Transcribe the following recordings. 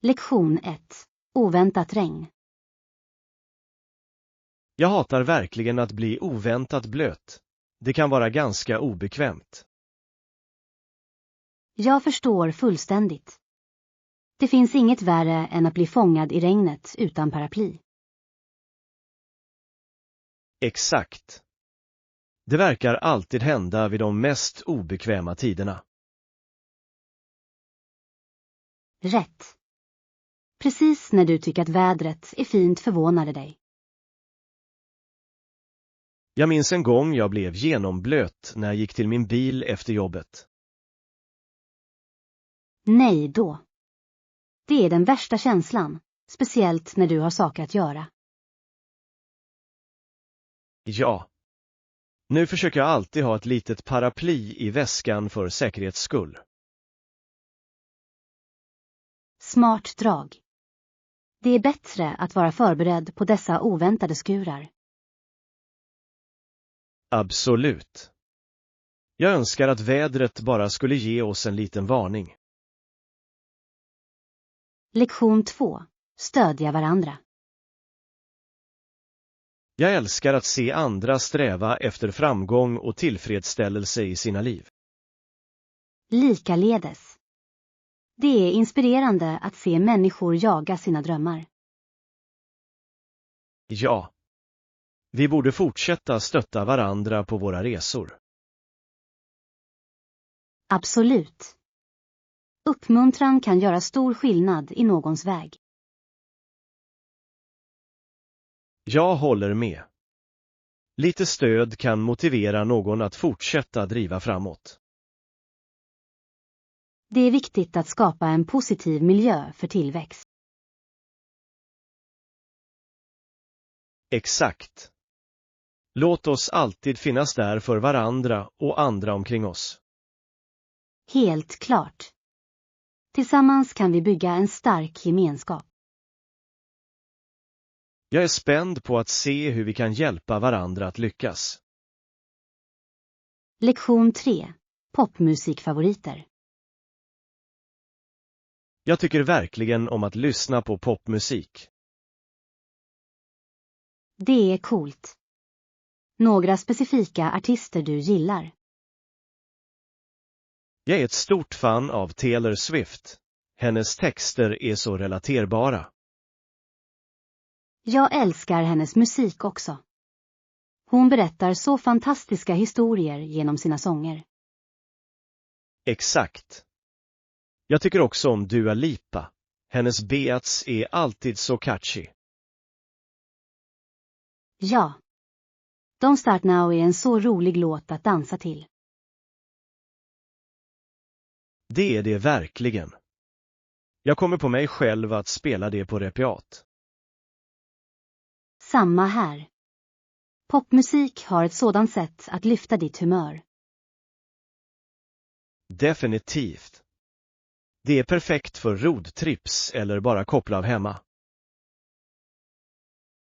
Lektion 1. Oväntat regn. Jag hatar verkligen att bli oväntat blöt. Det kan vara ganska obekvämt. Jag förstår fullständigt. Det finns inget värre än att bli fångad i regnet utan paraply. Exakt. Det verkar alltid hända vid de mest obekväma tiderna. Rätt. Precis när du tycker att vädret är fint förvånade dig. Jag minns en gång jag blev genomblöt när jag gick till min bil efter jobbet. Nej då. Det är den värsta känslan, speciellt när du har saker att göra. Ja. Nu försöker jag alltid ha ett litet paraply i väskan för säkerhets skull. Smart drag. Det är bättre att vara förberedd på dessa oväntade skurar. Absolut. Jag önskar att vädret bara skulle ge oss en liten varning. Lektion 2. Stödja varandra. Jag älskar att se andra sträva efter framgång och tillfredsställelse i sina liv. Likaledes. Det är inspirerande att se människor jaga sina drömmar. Ja. Vi borde fortsätta stötta varandra på våra resor. Absolut. Uppmuntran kan göra stor skillnad i någons väg. Jag håller med. Lite stöd kan motivera någon att fortsätta driva framåt. Det är viktigt att skapa en positiv miljö för tillväxt. Exakt. Låt oss alltid finnas där för varandra och andra omkring oss. Helt klart. Tillsammans kan vi bygga en stark gemenskap. Jag är spänd på att se hur vi kan hjälpa varandra att lyckas. Lektion 3. Popmusikfavoriter. Jag tycker verkligen om att lyssna på popmusik. Det är coolt. Några specifika artister du gillar. Jag är ett stort fan av Taylor Swift. Hennes texter är så relaterbara. Jag älskar hennes musik också. Hon berättar så fantastiska historier genom sina sånger. Exakt. Jag tycker också om Dua Lipa. Hennes beats är alltid så catchy. Ja. Don't Start Now är en så rolig låt att dansa till. Det är det verkligen. Jag kommer på mig själv att spela det på repiat. Samma här. Popmusik har ett sådant sätt att lyfta ditt humör. Definitivt. Det är perfekt för roadtrips eller bara koppla av hemma.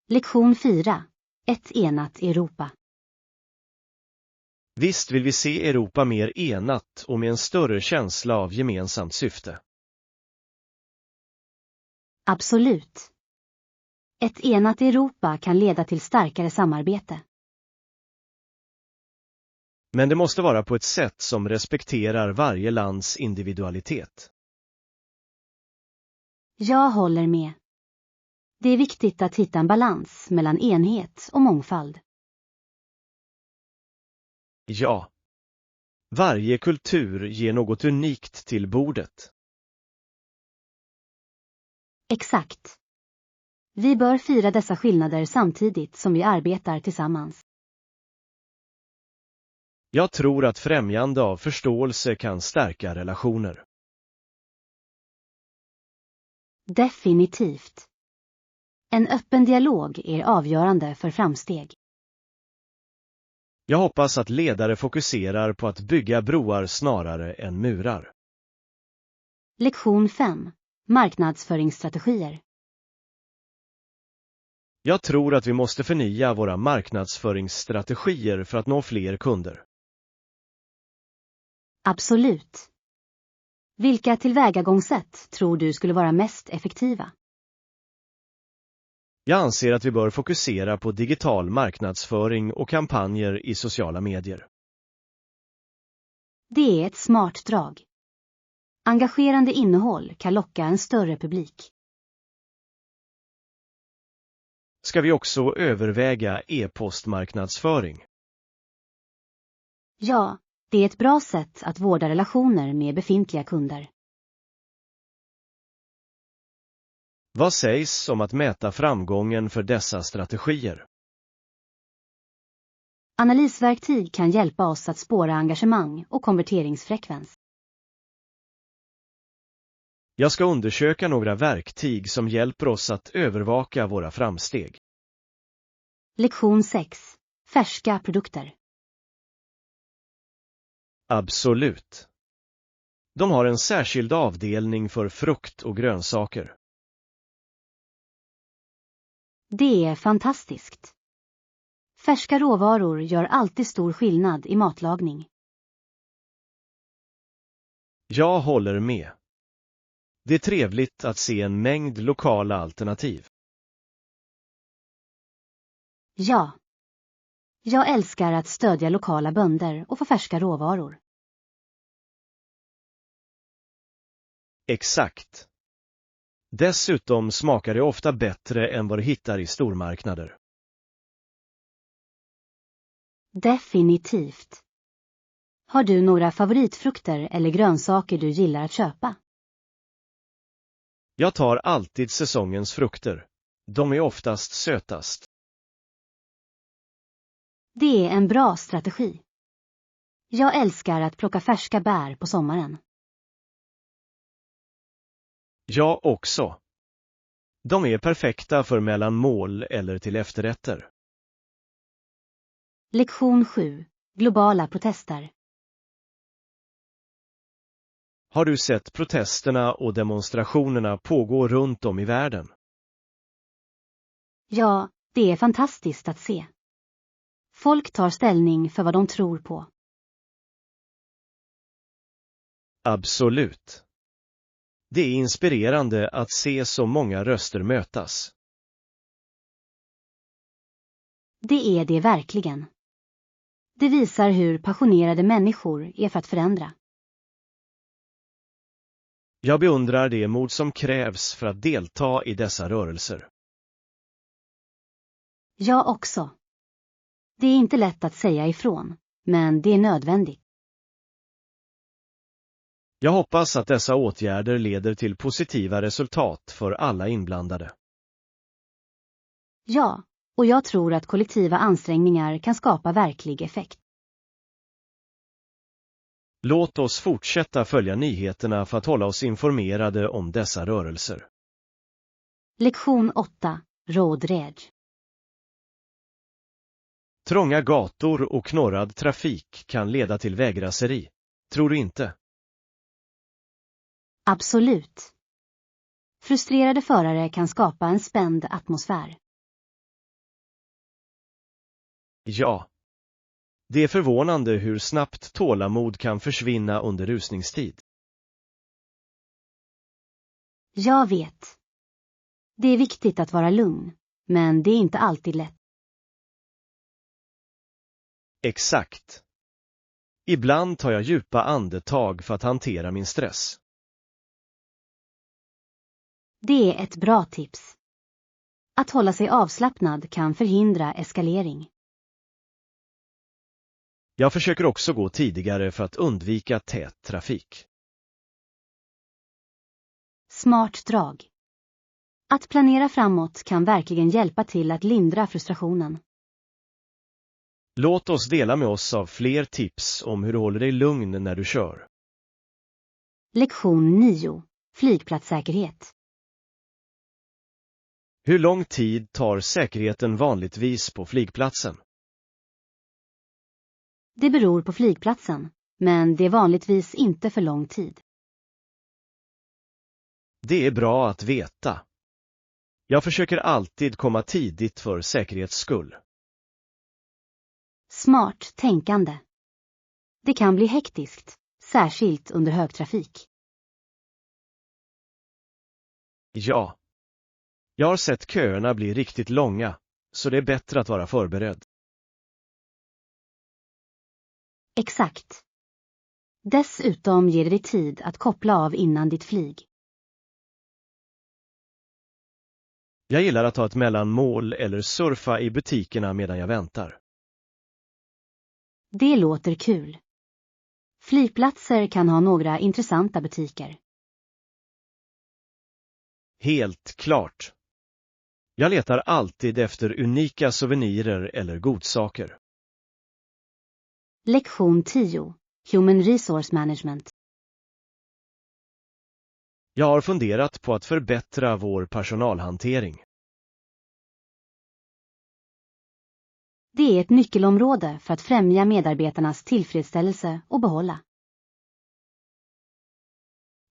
Lektion 4. Ett enat Europa. Visst vill vi se Europa mer enat och med en större känsla av gemensamt syfte. Absolut. Ett enat Europa kan leda till starkare samarbete. Men det måste vara på ett sätt som respekterar varje lands individualitet. Jag håller med. Det är viktigt att hitta en balans mellan enhet och mångfald. Ja. Varje kultur ger något unikt till bordet. Exakt. Vi bör fira dessa skillnader samtidigt som vi arbetar tillsammans. Jag tror att främjande av förståelse kan stärka relationer. Definitivt. En öppen dialog är avgörande för framsteg. Jag hoppas att ledare fokuserar på att bygga broar snarare än murar. Lektion 5. Marknadsföringsstrategier. Jag tror att vi måste förnya våra marknadsföringsstrategier för att nå fler kunder. Absolut. Vilka tillvägagångssätt tror du skulle vara mest effektiva? Jag anser att vi bör fokusera på digital marknadsföring och kampanjer i sociala medier. Det är ett smart drag. Engagerande innehåll kan locka en större publik. Ska vi också överväga e-postmarknadsföring? Ja, det är ett bra sätt att vårda relationer med befintliga kunder. Vad sägs om att mäta framgången för dessa strategier? Analysverktyg kan hjälpa oss att spåra engagemang och konverteringsfrekvens. Jag ska undersöka några verktyg som hjälper oss att övervaka våra framsteg. Lektion 6. Färska produkter. Absolut. De har en särskild avdelning för frukt och grönsaker. Det är fantastiskt. Färska råvaror gör alltid stor skillnad i matlagning. Jag håller med. Det är trevligt att se en mängd lokala alternativ. Ja. Jag älskar att stödja lokala bönder och få färska råvaror. Exakt. Dessutom smakar det ofta bättre än vad du hittar i stormarknader. Definitivt. Har du några favoritfrukter eller grönsaker du gillar att köpa? Jag tar alltid säsongens frukter. De är oftast sötast. Det är en bra strategi. Jag älskar att plocka färska bär på sommaren. Jag också. De är perfekta för mellanmål eller till efterrätter. Lektion 7. Globala protester. Har du sett protesterna och demonstrationerna pågå runt om i världen? Ja, det är fantastiskt att se. Folk tar ställning för vad de tror på. Absolut. Det är inspirerande att se så många röster mötas. Det är det verkligen. Det visar hur passionerade människor är för att förändra. Jag beundrar det mod som krävs för att delta i dessa rörelser. Jag också. Det är inte lätt att säga ifrån, men det är nödvändigt. Jag hoppas att dessa åtgärder leder till positiva resultat för alla inblandade. Ja, och jag tror att kollektiva ansträngningar kan skapa verklig effekt. Låt oss fortsätta följa nyheterna för att hålla oss informerade om dessa rörelser. Lektion 8. Road rage. Trånga gator och knorrad trafik kan leda till vägraseri. Tror du inte? Absolut. Frustrerade förare kan skapa en spänd atmosfär. Ja. Det är förvånande hur snabbt tålamod kan försvinna under rusningstid. Jag vet. Det är viktigt att vara lugn, men det är inte alltid lätt. Exakt. Ibland tar jag djupa andetag för att hantera min stress. Det är ett bra tips. Att hålla sig avslappnad kan förhindra eskalering. Jag försöker också gå tidigare för att undvika tät trafik. Smart drag. Att planera framåt kan verkligen hjälpa till att lindra frustrationen. Låt oss dela med oss av fler tips om hur du håller dig lugn när du kör. Lektion 9. Flygplatssäkerhet. Hur lång tid tar säkerheten vanligtvis på flygplatsen? Det beror på flygplatsen, men det är vanligtvis inte för lång tid. Det är bra att veta. Jag försöker alltid komma tidigt för säkerhets skull. Smart tänkande. Det kan bli hektiskt, särskilt under högtrafik. Ja. Jag har sett köerna bli riktigt långa, så det är bättre att vara förberedd. Exakt. Dessutom ger det dig tid att koppla av innan ditt flyg. Jag gillar att ta ett mellanmål eller surfa i butikerna medan jag väntar. Det låter kul. Flygplatser kan ha några intressanta butiker. Helt klart. Jag letar alltid efter unika souvenirer eller godsaker. Lektion 10. Human Resource Management. Jag har funderat på att förbättra vår personalhantering. Det är ett nyckelområde för att främja medarbetarnas tillfredsställelse och behålla.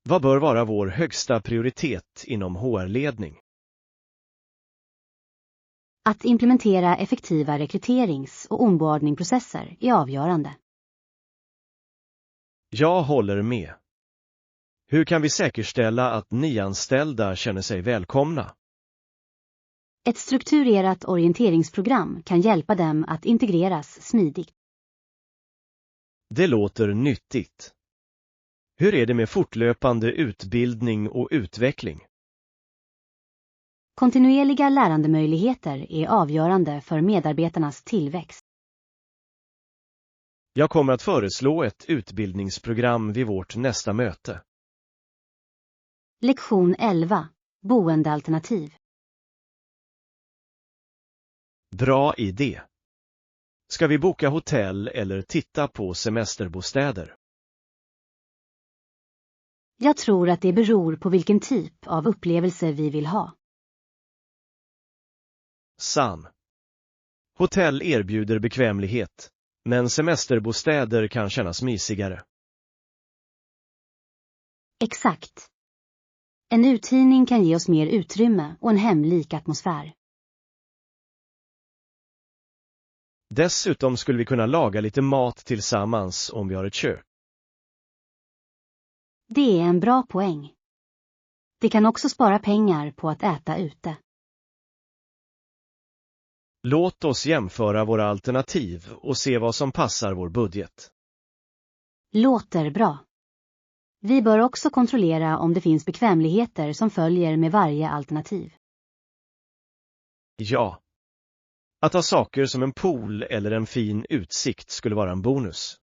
Vad bör vara vår högsta prioritet inom HR-ledning? Att implementera effektiva rekryterings- och onboardingprocesser är avgörande. Jag håller med. Hur kan vi säkerställa att nyanställda känner sig välkomna? Ett strukturerat orienteringsprogram kan hjälpa dem att integreras smidigt. Det låter nyttigt. Hur är det med fortlöpande utbildning och utveckling? Kontinuerliga lärandemöjligheter är avgörande för medarbetarnas tillväxt. Jag kommer att föreslå ett utbildningsprogram vid vårt nästa möte. Lektion 11. Boendealternativ. Bra idé. Ska vi boka hotell eller titta på semesterbostäder? Jag tror att det beror på vilken typ av upplevelse vi vill ha. Sann. Hotell erbjuder bekvämlighet, men semesterbostäder kan kännas mysigare. Exakt. En uthyrning kan ge oss mer utrymme och en hemlik atmosfär. Dessutom skulle vi kunna laga lite mat tillsammans om vi har ett kök. Det är en bra poäng. Det kan också spara pengar på att äta ute. Låt oss jämföra våra alternativ och se vad som passar vår budget. Låter bra. Vi bör också kontrollera om det finns bekvämligheter som följer med varje alternativ. Ja. Att ha saker som en pool eller en fin utsikt skulle vara en bonus.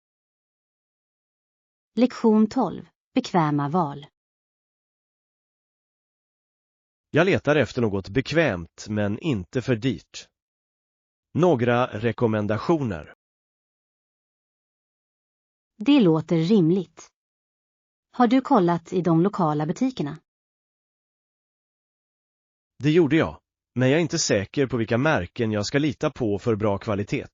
Lektion 12. Bekväma val. Jag letar efter något bekvämt men inte för dyrt. Några rekommendationer. Det låter rimligt. Har du kollat i de lokala butikerna? Det gjorde jag, men jag är inte säker på vilka märken jag ska lita på för bra kvalitet.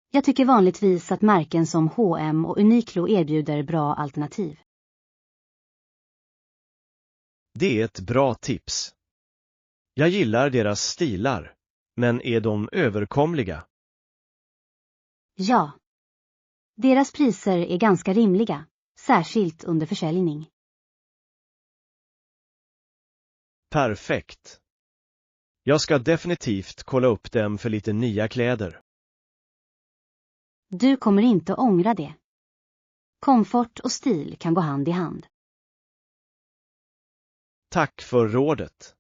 Jag tycker vanligtvis att märken som H&M och Uniqlo erbjuder bra alternativ. Det är ett bra tips. Jag gillar deras stilar, men är de överkomliga? Ja. Deras priser är ganska rimliga, särskilt under försäljning. Perfekt. Jag ska definitivt kolla upp dem för lite nya kläder. Du kommer inte ångra det. Komfort och stil kan gå hand i hand. Tack för rådet.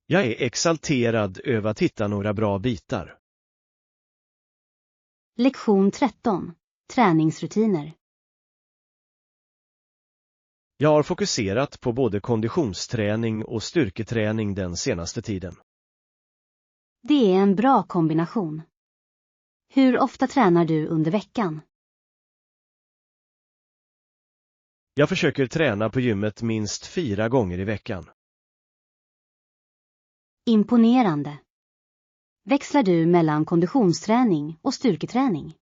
Jag är exalterad över att hitta några bra bitar. Lektion 13. Träningsrutiner. Jag har fokuserat på både konditionsträning och styrketräning den senaste tiden. Det är en bra kombination. Hur ofta tränar du under veckan? Jag försöker träna på gymmet minst 4 gånger i veckan. Imponerande. Växlar du mellan konditionsträning och styrketräning?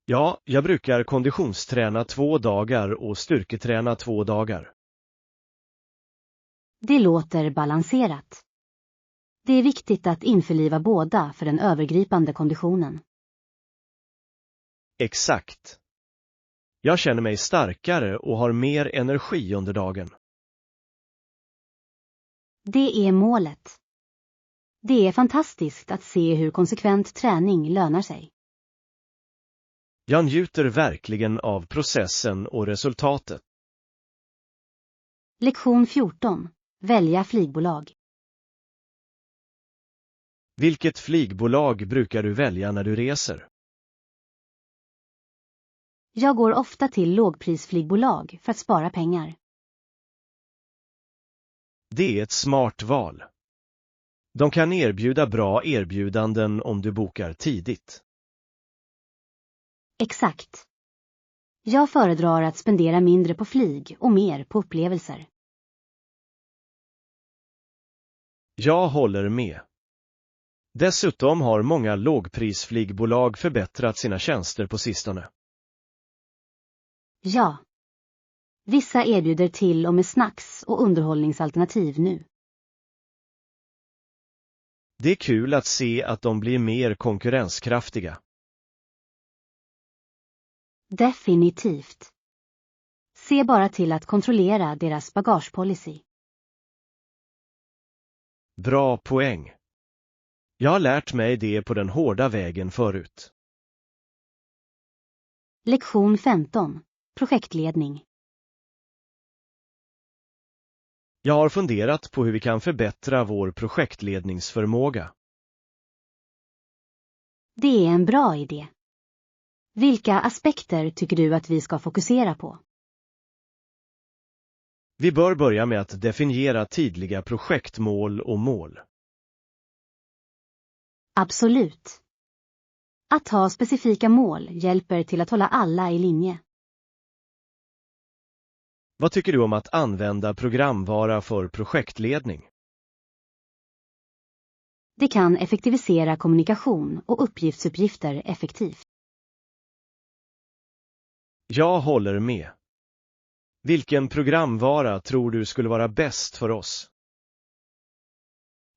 Ja, jag brukar konditionsträna 2 dagar och styrketräna 2 dagar. Det låter balanserat. Det är viktigt att införliva båda för den övergripande konditionen. Exakt. Jag känner mig starkare och har mer energi under dagen. Det är målet. Det är fantastiskt att se hur konsekvent träning lönar sig. Jag njuter verkligen av processen och resultatet. Lektion 14. Välja flygbolag. Vilket flygbolag brukar du välja när du reser? Jag går ofta till lågprisflygbolag för att spara pengar. Det är ett smart val. De kan erbjuda bra erbjudanden om du bokar tidigt. Exakt. Jag föredrar att spendera mindre på flyg och mer på upplevelser. Jag håller med. Dessutom har många lågprisflygbolag förbättrat sina tjänster på sistone. Ja. Vissa erbjuder till och med snacks och underhållningsalternativ nu. Det är kul att se att de blir mer konkurrenskraftiga. Definitivt. Se bara till att kontrollera deras bagagepolicy. Bra poäng. Jag har lärt mig det på den hårda vägen förut. Lektion 15. Projektledning. Jag har funderat på hur vi kan förbättra vår projektledningsförmåga. Det är en bra idé. Vilka aspekter tycker du att vi ska fokusera på? Vi bör börja med att definiera tydliga projektmål och mål. Absolut. Att ha specifika mål hjälper till att hålla alla i linje. Vad tycker du om att använda programvara för projektledning? Det kan effektivisera kommunikation och uppgiftsuppgifter effektivt. Jag håller med. Vilken programvara tror du skulle vara bäst för oss?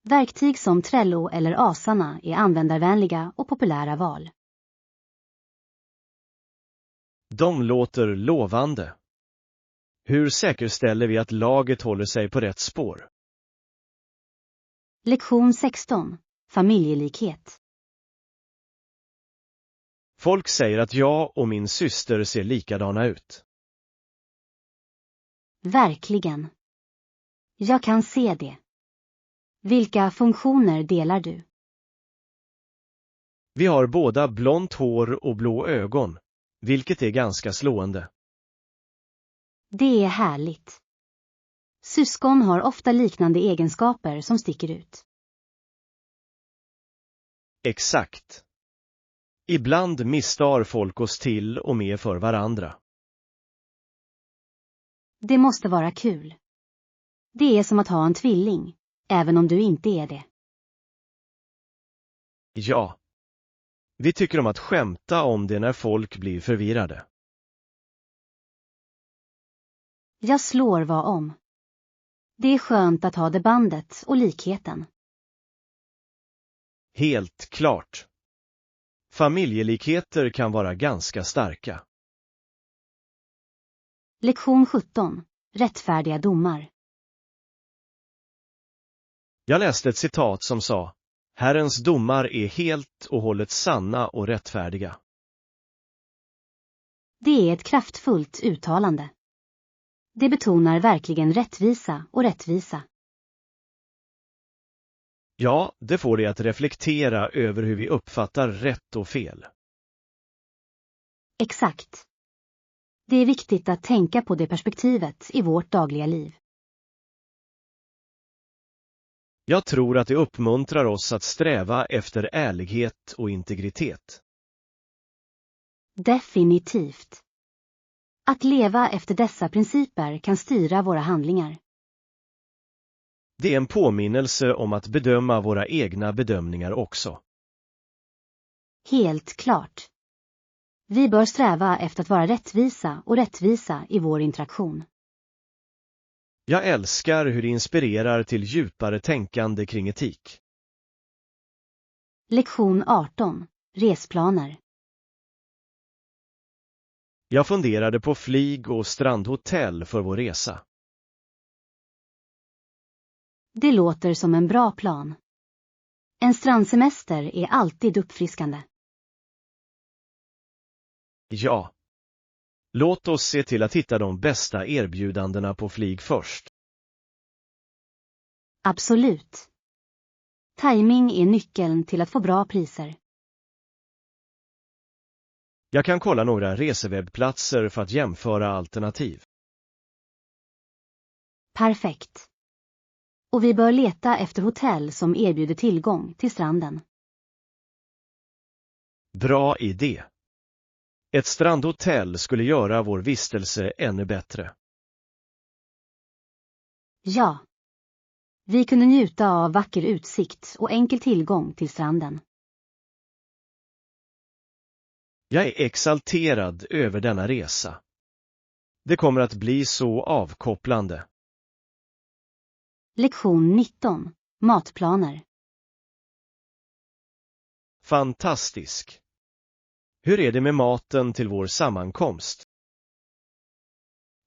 Verktyg som Trello eller Asana är användarvänliga och populära val. De låter lovande. Hur säkerställer vi att laget håller sig på rätt spår? Lektion 16. Familjelikhet. Folk säger att jag och min syster ser likadana ut. Verkligen. Jag kan se det. Vilka funktioner delar du? Vi har båda blont hår och blå ögon, vilket är ganska slående. Det är härligt. Syskon har ofta liknande egenskaper som sticker ut. Exakt. Ibland misstar folk oss till och med för varandra. Det måste vara kul. Det är som att ha en tvilling, även om du inte är det. Ja. Vi tycker om att skämta om det när folk blir förvirrade. Jag slår vad om. Det är skönt att ha det bandet och likheten. Helt klart. Familjelikheter kan vara ganska starka. Lektion 17. Rättfärdiga domar. Jag läste ett citat som sa: Herrens domar är helt och hållet sanna och rättfärdiga. Det är ett kraftfullt uttalande. Det betonar verkligen rättvisa och rättvisa. Ja, det får dig att reflektera över hur vi uppfattar rätt och fel. Exakt. Det är viktigt att tänka på det perspektivet i vårt dagliga liv. Jag tror att det uppmuntrar oss att sträva efter ärlighet och integritet. Definitivt. Att leva efter dessa principer kan styra våra handlingar. Det är en påminnelse om att bedöma våra egna bedömningar också. Helt klart. Vi bör sträva efter att vara rättvisa i vår interaktion. Jag älskar hur det inspirerar till djupare tänkande kring etik. Lektion 18. Resplaner. Jag funderade på flyg- och strandhotell för vår resa. Det låter som en bra plan. En strandsemester är alltid uppfriskande. Ja. Låt oss se till att hitta de bästa erbjudandena på flyg först. Absolut. Timing är nyckeln till att få bra priser. Jag kan kolla några resewebbplatser för att jämföra alternativ. Perfekt. Och vi bör leta efter hotell som erbjuder tillgång till stranden. Bra idé. Ett strandhotell skulle göra vår vistelse ännu bättre. Ja. Vi kunde njuta av vacker utsikt och enkel tillgång till stranden. Jag är exalterad över denna resa. Det kommer att bli så avkopplande. Lektion 19. Matplaner. Fantastisk. Hur är det med maten till vår sammankomst?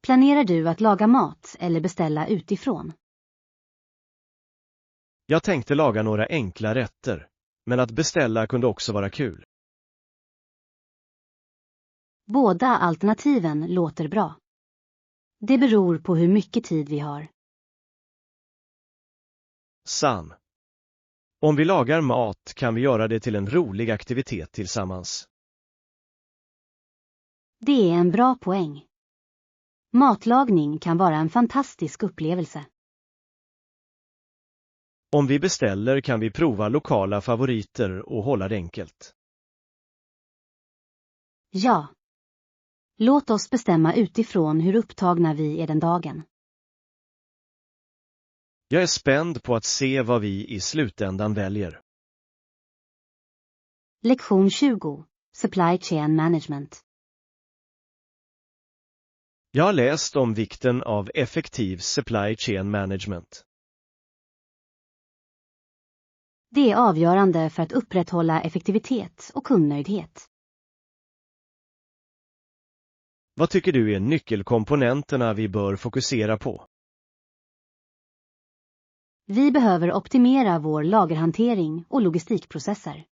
Planerar du att laga mat eller beställa utifrån? Jag tänkte laga några enkla rätter, men att beställa kunde också vara kul. Båda alternativen låter bra. Det beror på hur mycket tid vi har. Sann. Om vi lagar mat kan vi göra det till en rolig aktivitet tillsammans. Det är en bra poäng. Matlagning kan vara en fantastisk upplevelse. Om vi beställer kan vi prova lokala favoriter och hålla det enkelt. Ja. Låt oss bestämma utifrån hur upptagna vi är den dagen. Jag är spänd på att se vad vi i slutändan väljer. Lektion 20. Supply Chain Management. Jag har läst om vikten av effektiv supply chain management. Det är avgörande för att upprätthålla effektivitet och kundnöjdhet. Vad tycker du är nyckelkomponenterna vi bör fokusera på? Vi behöver optimera vår lagerhantering och logistikprocesser.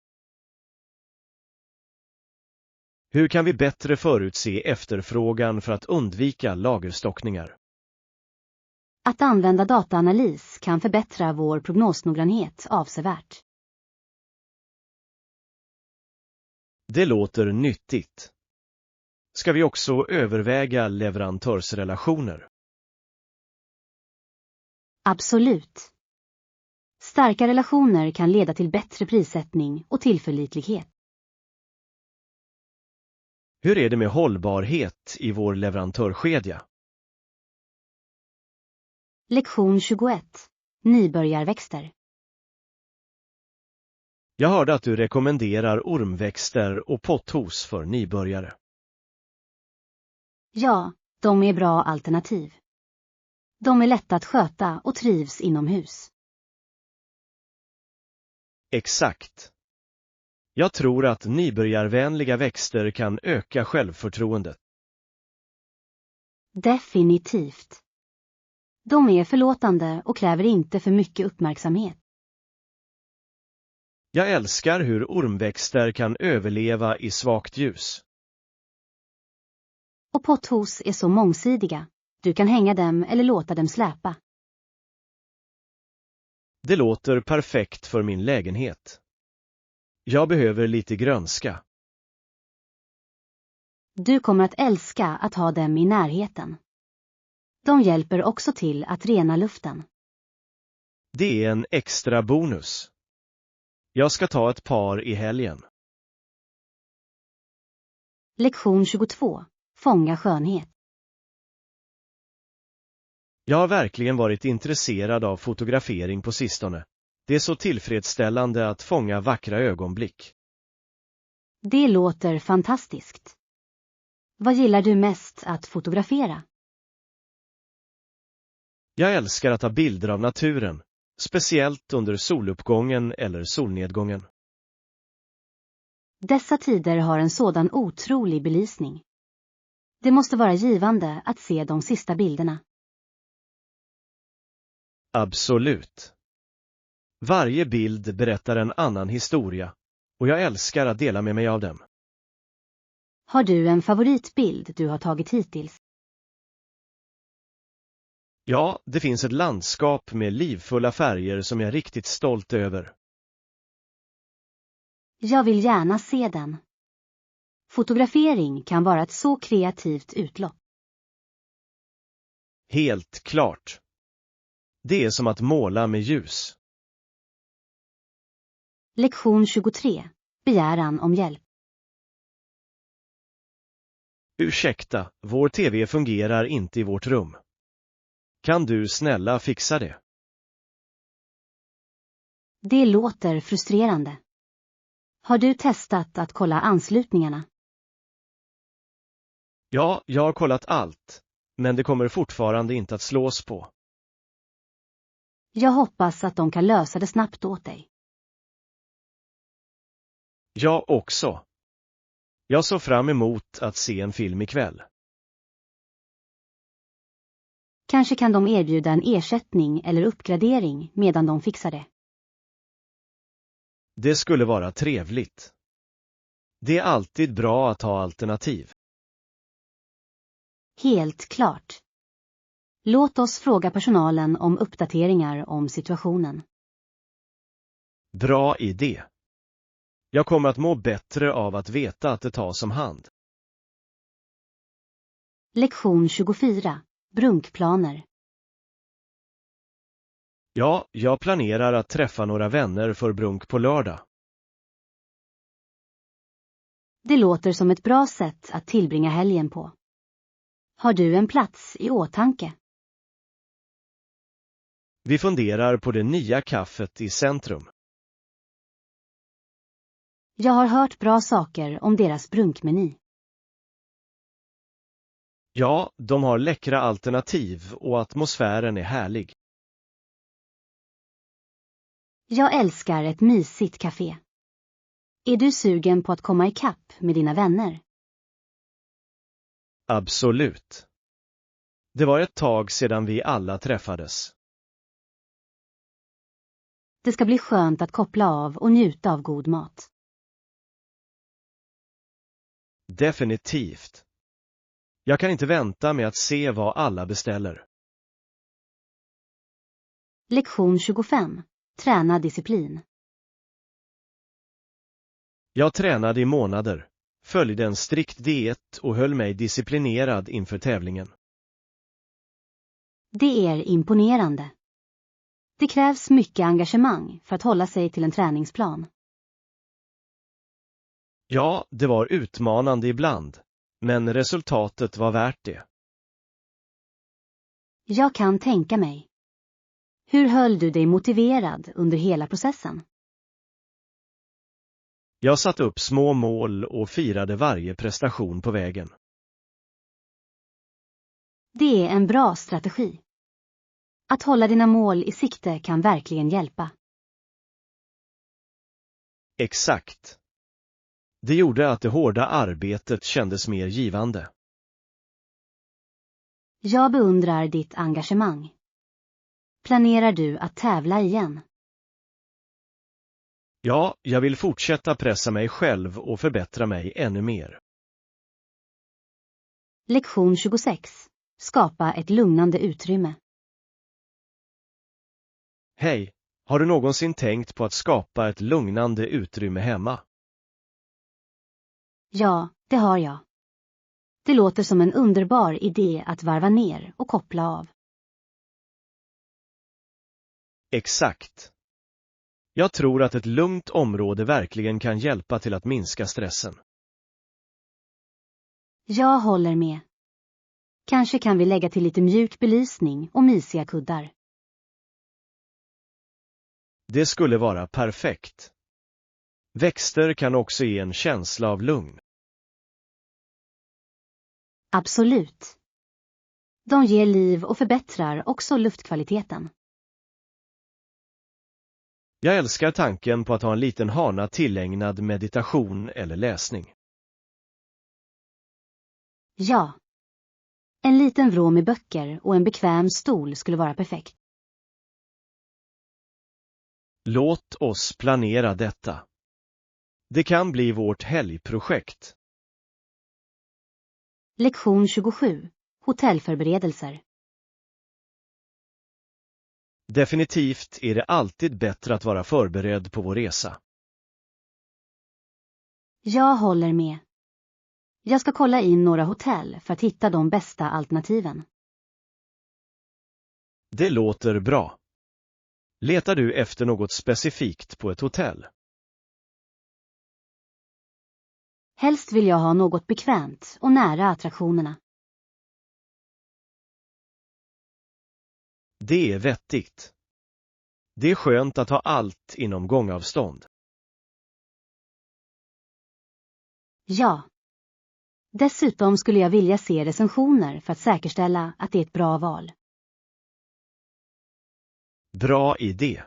Hur kan vi bättre förutse efterfrågan för att undvika lagerstockningar? Att använda dataanalys kan förbättra vår prognosnoggrannhet avsevärt. Det låter nyttigt. Ska vi också överväga leverantörsrelationer? Absolut. Starka relationer kan leda till bättre prissättning och tillförlitlighet. Hur är det med hållbarhet i vår leverantörskedja? Lektion 21. Nybörjarväxter. Jag hörde att du rekommenderar ormväxter och potthos för nybörjare. Ja, de är bra alternativ. De är lätta att sköta och trivs inomhus. Exakt. Jag tror att nybörjarvänliga växter kan öka självförtroendet. Definitivt. De är förlåtande och kräver inte för mycket uppmärksamhet. Jag älskar hur ormväxter kan överleva i svagt ljus. Och potthos är så mångsidiga. Du kan hänga dem eller låta dem släpa. Det låter perfekt för min lägenhet. Jag behöver lite grönska. Du kommer att älska att ha dem i närheten. De hjälper också till att rena luften. Det är en extra bonus. Jag ska ta ett par i helgen. Lektion 22. Fånga skönhet. Jag har verkligen varit intresserad av fotografering på sistone. Det är så tillfredsställande att fånga vackra ögonblick. Det låter fantastiskt. Vad gillar du mest att fotografera? Jag älskar att ta bilder av naturen, speciellt under soluppgången eller solnedgången. Dessa tider har en sådan otrolig belysning. Det måste vara givande att se de sista bilderna. Absolut. Varje bild berättar en annan historia, och jag älskar att dela med mig av dem. Har du en favoritbild du har tagit hittills? Ja, det finns ett landskap med livfulla färger som jag är riktigt stolt över. Jag vill gärna se den. Fotografering kan vara ett så kreativt utlopp. Helt klart. Det är som att måla med ljus. Lektion 23. Begäran om hjälp. Ursäkta, vår TV fungerar inte i vårt rum. Kan du snälla fixa det? Det låter frustrerande. Har du testat att kolla anslutningarna? Ja, jag har kollat allt, men det kommer fortfarande inte att slås på. Jag hoppas att de kan lösa det snabbt åt dig. Jag också. Jag såg fram emot att se en film ikväll. Kanske kan de erbjuda en ersättning eller uppgradering medan de fixar det. Det skulle vara trevligt. Det är alltid bra att ha alternativ. Helt klart. Låt oss fråga personalen om uppdateringar om situationen. Bra idé. Jag kommer att må bättre av att veta att det tas om hand. Lektion 24. Brunkplaner. Ja, jag planerar att träffa några vänner för brunk på lördag. Det låter som ett bra sätt att tillbringa helgen på. Har du en plats i åtanke? Vi funderar på det nya kaffet i centrum. Jag har hört bra saker om deras brunkmeny. Ja, de har läckra alternativ och atmosfären är härlig. Jag älskar ett mysigt café. Är du sugen på att komma i kapp med dina vänner? Absolut. Det var ett tag sedan vi alla träffades. Det ska bli skönt att koppla av och njuta av god mat. Definitivt. Jag kan inte vänta med att se vad alla beställer. Lektion 25. Träna disciplin. Jag tränade i månader, följde en strikt diet och höll mig disciplinerad inför tävlingen. Det är imponerande. Det krävs mycket engagemang för att hålla sig till en träningsplan. Ja, det var utmanande ibland, men resultatet var värt det. Jag kan tänka mig. Hur höll du dig motiverad under hela processen? Jag satte upp små mål och firade varje prestation på vägen. Det är en bra strategi. Att hålla dina mål i sikte kan verkligen hjälpa. Exakt. Det gjorde att det hårda arbetet kändes mer givande. Jag beundrar ditt engagemang. Planerar du att tävla igen? Ja, jag vill fortsätta pressa mig själv och förbättra mig ännu mer. Lektion 26. Skapa ett lugnande utrymme. Hej, har du någonsin tänkt på att skapa ett lugnande utrymme hemma? Ja, det har jag. Det låter som en underbar idé att varva ner och koppla av. Exakt. Jag tror att ett lugnt område verkligen kan hjälpa till att minska stressen. Jag håller med. Kanske kan vi lägga till lite mjuk belysning och mysiga kuddar. Det skulle vara perfekt. Växter kan också ge en känsla av lugn. Absolut. De ger liv och förbättrar också luftkvaliteten. Jag älskar tanken på att ha en liten hörna tillägnad meditation eller läsning. Ja, En liten vrå med böcker och en bekväm stol skulle vara perfekt. Låt oss planera detta. Det kan bli vårt helgprojekt. Lektion 27. Hotellförberedelser. Definitivt är det alltid bättre att vara förberedd på vår resa. Jag håller med. Jag ska kolla in några hotell för att hitta de bästa alternativen. Det låter bra. Letar du efter något specifikt på ett hotell? Helst vill jag ha något bekvämt och nära attraktionerna. Det är vettigt. Det är skönt att ha allt inom gångavstånd. Ja. Dessutom skulle jag vilja se recensioner för att säkerställa att det är ett bra val. Bra idé.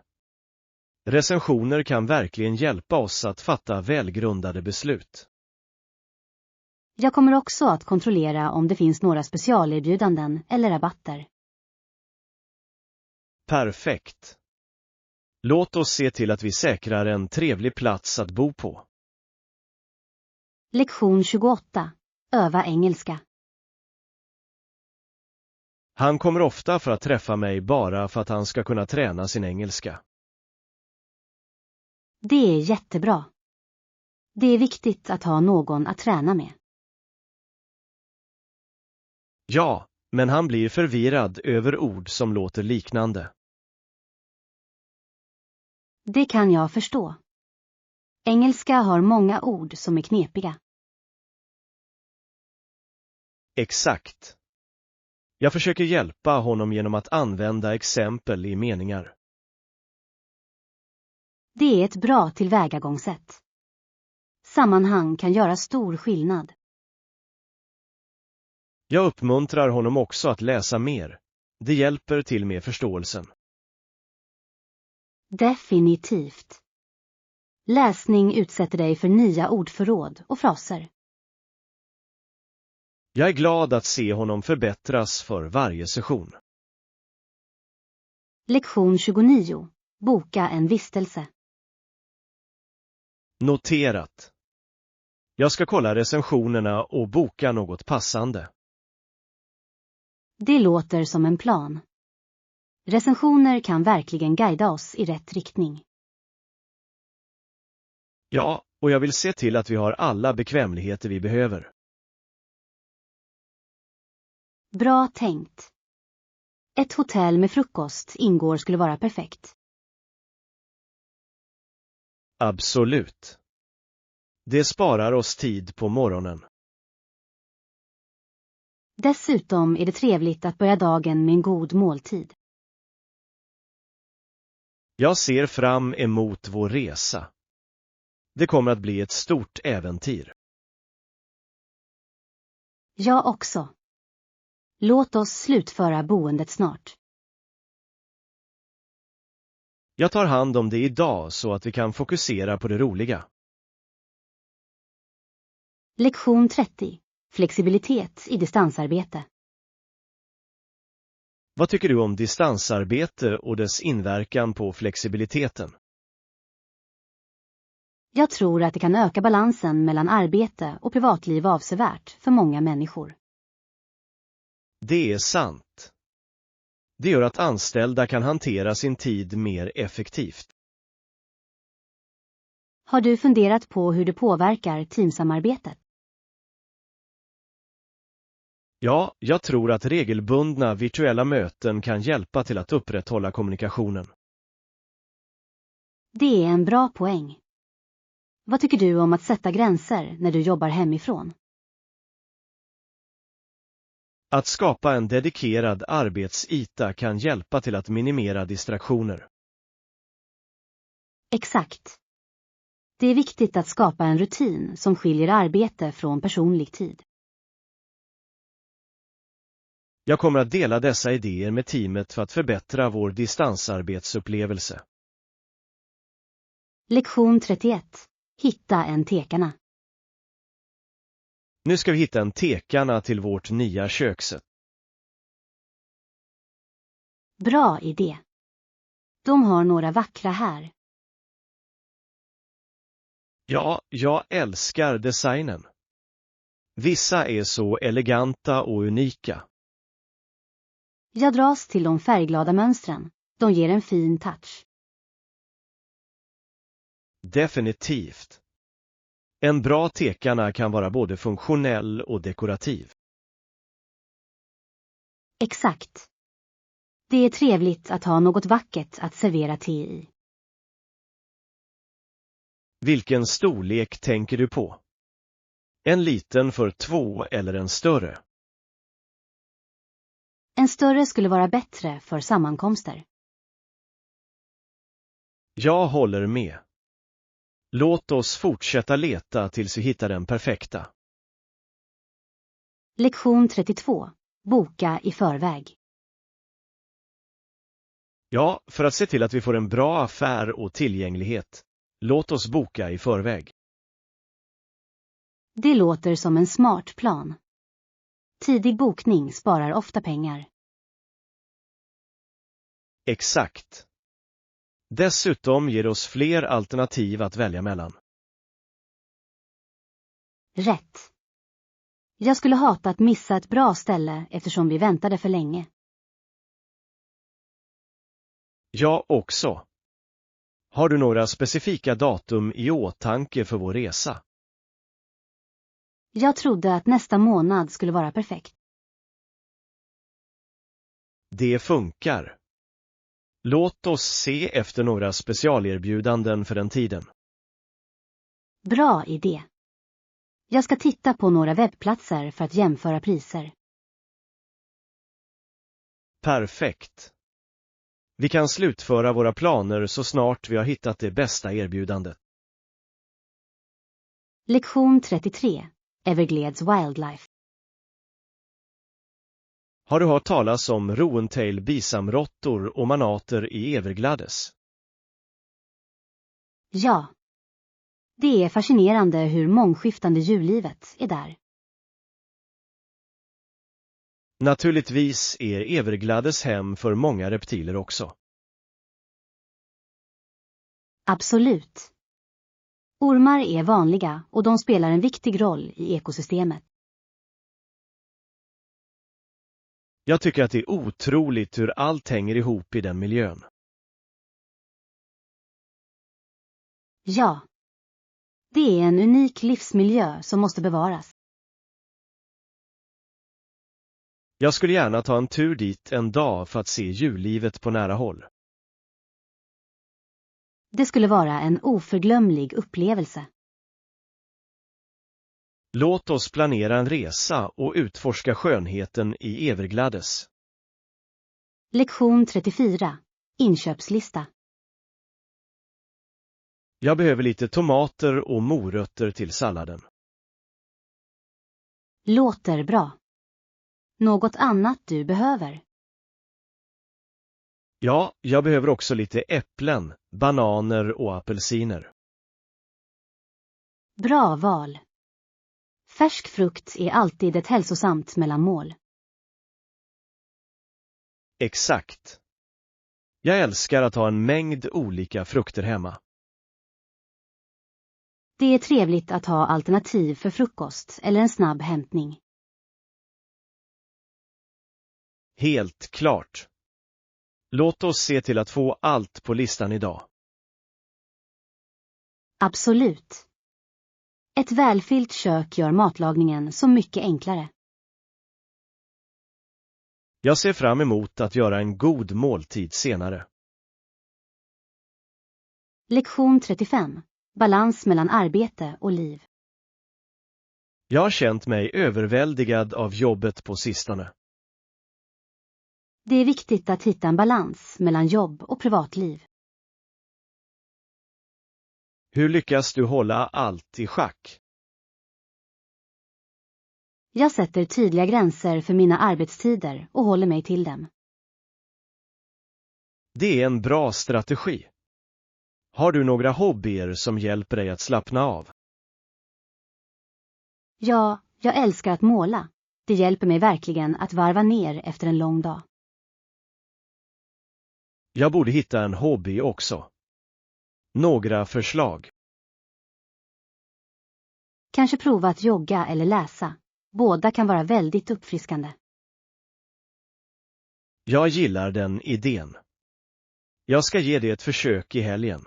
Recensioner kan verkligen hjälpa oss att fatta välgrundade beslut. Jag kommer också att kontrollera om det finns några specialerbjudanden eller rabatter. Perfekt. Låt oss se till att vi säkrar en trevlig plats att bo på. Lektion 28. Öva engelska. Han kommer ofta för att träffa mig bara för att han ska kunna träna sin engelska. Det är jättebra. Det är viktigt att ha någon att träna med. Ja, men han blir förvirrad över ord som låter liknande. Det kan jag förstå. Engelska har många ord som är knepiga. Exakt. Jag försöker hjälpa honom genom att använda exempel i meningar. Det är ett bra tillvägagångssätt. Sammanhang kan göra stor skillnad. Jag uppmuntrar honom också att läsa mer. Det hjälper till med förståelsen. Definitivt. Läsning utsätter dig för nya ordförråd och fraser. Jag är glad att se honom förbättras för varje session. Lektion 29. Boka en vistelse. Noterat. Jag ska kolla recensionerna och boka något passande. Det låter som en plan. Recensioner kan verkligen guida oss i rätt riktning. Ja, och jag vill se till att vi har alla bekvämligheter vi behöver. Bra tänkt. Ett hotell med frukost ingår skulle vara perfekt. Absolut. Det sparar oss tid på morgonen. Dessutom är det trevligt att börja dagen med en god måltid. Jag ser fram emot vår resa. Det kommer att bli ett stort äventyr. Jag också. Låt oss slutföra boendet snart. Jag tar hand om det idag så att vi kan fokusera på det roliga. Lektion 30. Flexibilitet i distansarbete. Vad tycker du om distansarbete och dess inverkan på flexibiliteten? Jag tror att det kan öka balansen mellan arbete och privatliv avsevärt för många människor. Det är sant. Det gör att anställda kan hantera sin tid mer effektivt. Har du funderat på hur det påverkar teamsamarbetet? Ja, jag tror att regelbundna virtuella möten kan hjälpa till att upprätthålla kommunikationen. Det är en bra poäng. Vad tycker du om att sätta gränser när du jobbar hemifrån? Att skapa en dedikerad arbetsyta kan hjälpa till att minimera distraktioner. Exakt. Det är viktigt att skapa en rutin som skiljer arbete från personlig tid. Jag kommer att dela dessa idéer med teamet för att förbättra vår distansarbetsupplevelse. Lektion 31. Hitta en tekarna. Nu ska vi hitta en tekarna till vårt nya kökset. Bra idé. De har några vackra här. Ja, jag älskar designen. Vissa är så eleganta och unika. Jag dras till de färgglada mönstren. De ger en fin touch. Definitivt. En bra tekanna kan vara både funktionell och dekorativ. Exakt. Det är trevligt att ha något vackert att servera te i. Vilken storlek tänker du på? En liten för 2 eller en större? En större skulle vara bättre för sammankomster. Jag håller med. Låt oss fortsätta leta tills vi hittar den perfekta. Lektion 32. Boka i förväg. Ja, för att se till att vi får en bra affär och tillgänglighet. Låt oss boka i förväg. Det låter som en smart plan. Tidig bokning sparar ofta pengar. Exakt. Dessutom ger oss fler alternativ att välja mellan. Rätt. Jag skulle hata att missa ett bra ställe eftersom vi väntade för länge. Jag också. Har du några specifika datum i åtanke för vår resa? Jag trodde att nästa månad skulle vara perfekt. Det funkar. Låt oss se efter några specialerbjudanden för den tiden. Bra idé. Jag ska titta på några webbplatser för att jämföra priser. Perfekt. Vi kan slutföra våra planer så snart vi har hittat det bästa erbjudandet. Lektion 33. Everglades Wildlife. Har du hört talas om Roentail bisamråttor och manater i Everglades? Ja. Det är fascinerande hur mångskiftande djurlivet är där. Naturligtvis är Everglades hem för många reptiler också. Absolut. Ormar är vanliga och de spelar en viktig roll i ekosystemet. Jag tycker att det är otroligt hur allt hänger ihop i den miljön. Ja. Det är en unik livsmiljö som måste bevaras. Jag skulle gärna ta en tur dit en dag för att se djurlivet på nära håll. Det skulle vara en oförglömlig upplevelse. Låt oss planera en resa och utforska skönheten i Everglades. Lektion 34. Inköpslista. Jag behöver lite tomater och morötter till salladen. Låter bra. Något annat du behöver? Ja, jag behöver också lite äpplen, bananer och apelsiner. Bra val. Färsk frukt är alltid ett hälsosamt mellanmål. Exakt. Jag älskar att ha en mängd olika frukter hemma. Det är trevligt att ha alternativ för frukost eller en snabb hämtning. Helt klart. Låt oss se till att få allt på listan idag. Absolut. Ett välfyllt kök gör matlagningen så mycket enklare. Jag ser fram emot att göra en god måltid senare. Lektion 35. Balans mellan arbete och liv. Jag har känt mig överväldigad av jobbet på sistone. Det är viktigt att hitta en balans mellan jobb och privatliv. Hur lyckas du hålla allt i schack? Jag sätter tydliga gränser för mina arbetstider och håller mig till dem. Det är en bra strategi. Har du några hobbyer som hjälper dig att slappna av? Ja, jag älskar att måla. Det hjälper mig verkligen att varva ner efter en lång dag. Jag borde hitta en hobby också. Några förslag. Kanske prova att jogga eller läsa. Båda kan vara väldigt uppfriskande. Jag gillar den idén. Jag ska ge det ett försök i helgen.